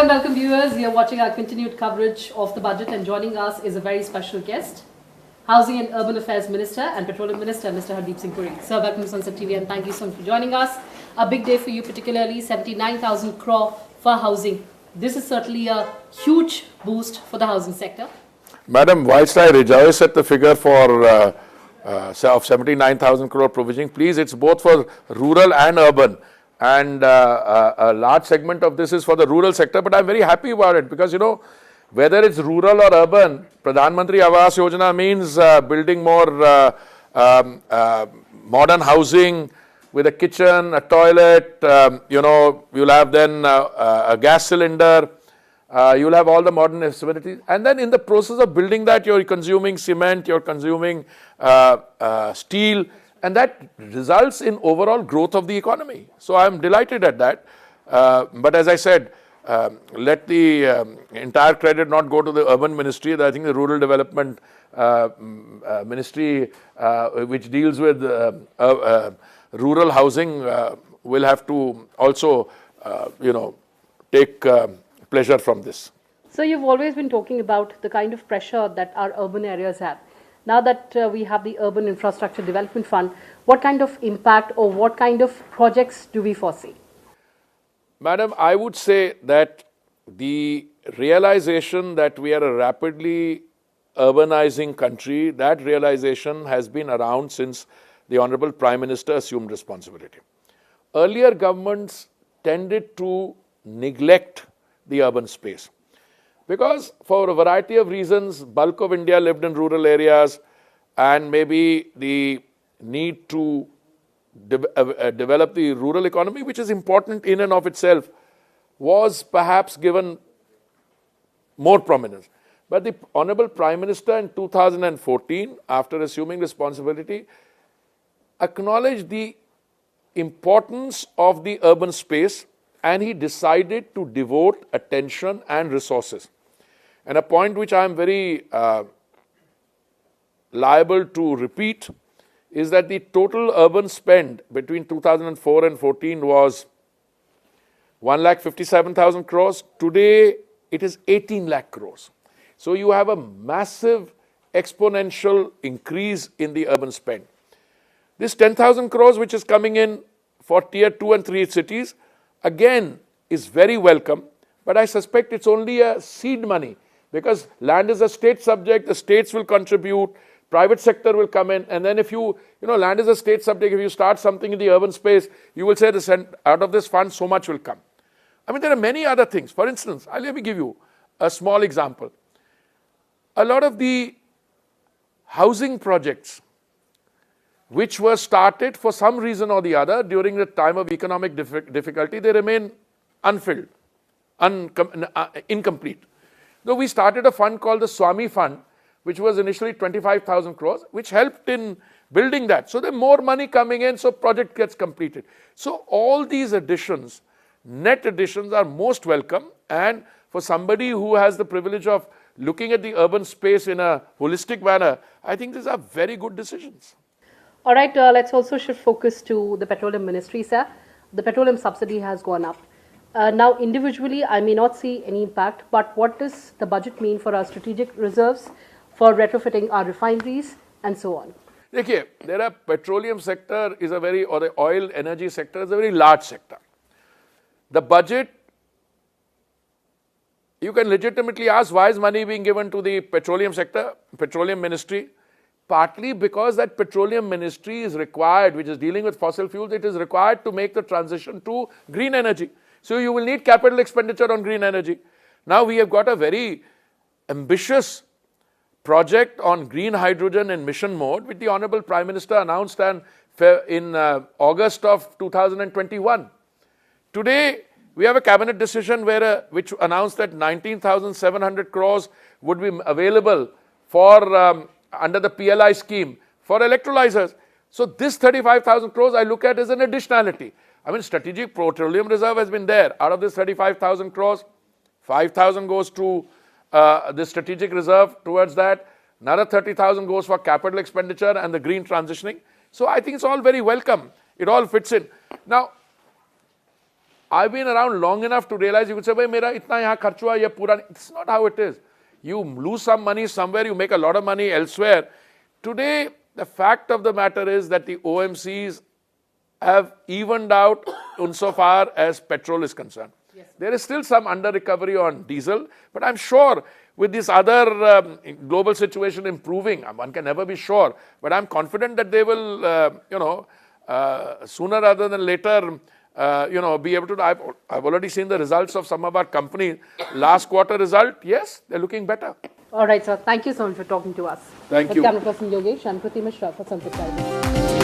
and welcome viewers. You're watching our continued coverage of the budget, and joining us is a very special guest, Housing and Urban Affairs Minister and Petroleum Minister, Mr. Hardeep Singh Puri. Sir, welcome to Sansad TV and thank you so much for joining us. A big day for you, particularly 79,000 crore for housing. This is certainly a huge boost for the housing sector. Madam, whilst I rejoice at the figure for of 79,000 crore provisioning, please, it's both for rural and urban. And a large segment of this is for the rural sector, but I'm very happy about it because, you know, whether it's rural or urban, Pradhan Mantri Awas Yojana means building more modern housing with a kitchen, a toilet, you'll have then a gas cylinder, you'll have all the modern facilities. And then in the process of building that, you're consuming cement, you're consuming steel, and that results in overall growth of the economy. So I'm delighted at that. But as I said, let the entire credit not go to the urban ministry. I think the rural development ministry, which deals with rural housing, will have to also, take pleasure from this. So you've always been talking about the kind of pressure that our urban areas have. Now that we have the Urban Infrastructure Development Fund, what kind of impact or what kind of projects do we foresee? Madam, I would say that the realization that we are a rapidly urbanizing country, that realization has been around since the Honorable Prime Minister assumed responsibility. Earlier governments tended to neglect the urban space because for a variety of reasons, bulk of India lived in rural areas, and maybe the need to develop the rural economy, which is important in and of itself, was perhaps given more prominence. But the Honorable Prime Minister in 2014, after assuming responsibility, acknowledged the importance of the urban space, and he decided to devote attention and resources. And a point which I am very liable to repeat is that the total urban spend between 2004 and 14 was 1,57,000 crores. Today, it is 18 lakh crores. So you have a massive exponential increase in the urban spend. This 10,000 crores which is coming in for tier 2 and 3 cities, again, is very welcome. But I suspect it's only a seed money because land is a state subject, the states will contribute, private sector will come in, and then if land is a state subject, if you start something in the urban space, you will say out of this fund, so much will come. I mean, there are many other things. For instance, let me give you a small example. A lot of the housing projects which were started for some reason or the other during the time of economic difficulty, they remain unfilled, incomplete. Though we started a fund called the Swami Fund, which was initially 25,000 crores, which helped in building that. So there's more money coming in, so project gets completed. So all these additions, net additions, are most welcome. And for somebody who has the privilege of looking at the urban space in a holistic manner, I think these are very good decisions. All right, let's also shift focus to the Petroleum Ministry, sir. The petroleum subsidy has gone up. Now, individually, I may not see any impact, but what does the budget mean for our strategic reserves, for retrofitting our refineries, and so on? Dekhiye, petroleum sector or the oil energy sector is a very large sector. The budget, you can legitimately ask, why is money being given to the petroleum sector, petroleum ministry? Partly because that petroleum ministry is required, which is dealing with fossil fuels, it is required to make the transition to green energy. So you will need capital expenditure on green energy. Now we have got a very ambitious project on green hydrogen in mission mode, which the Honorable Prime Minister announced in August of 2021. Today, we have a cabinet decision which announced that 19,700 crores would be available for under the PLI scheme for electrolyzers. So this 35,000 crores I look at as an additionality. I mean, strategic petroleum reserve has been there. Out of this 35,000 crores, 5,000 goes to the strategic reserve towards that. Another 30,000 goes for capital expenditure and the green transitioning. So I think it's all very welcome. It all fits in. Now, I've been around long enough to realize you could say, "Bhai, mera itna yahan kharch hua, ye pura." It's not how it is. You lose some money somewhere, you make a lot of money elsewhere. Today, the fact of the matter is that the OMCs have evened out insofar as petrol is concerned. Yes. There is still some under recovery on diesel, but I'm sure with this other global situation improving, one can never be sure, but I'm confident that they will, sooner rather than later, be able to. I've already seen the results of some of our companies. Last quarter result, yes, they're looking better. All right, sir. Thank you so much for talking to us. Thank you. Camera person Yogesh and Pratim Mishra for Sansad.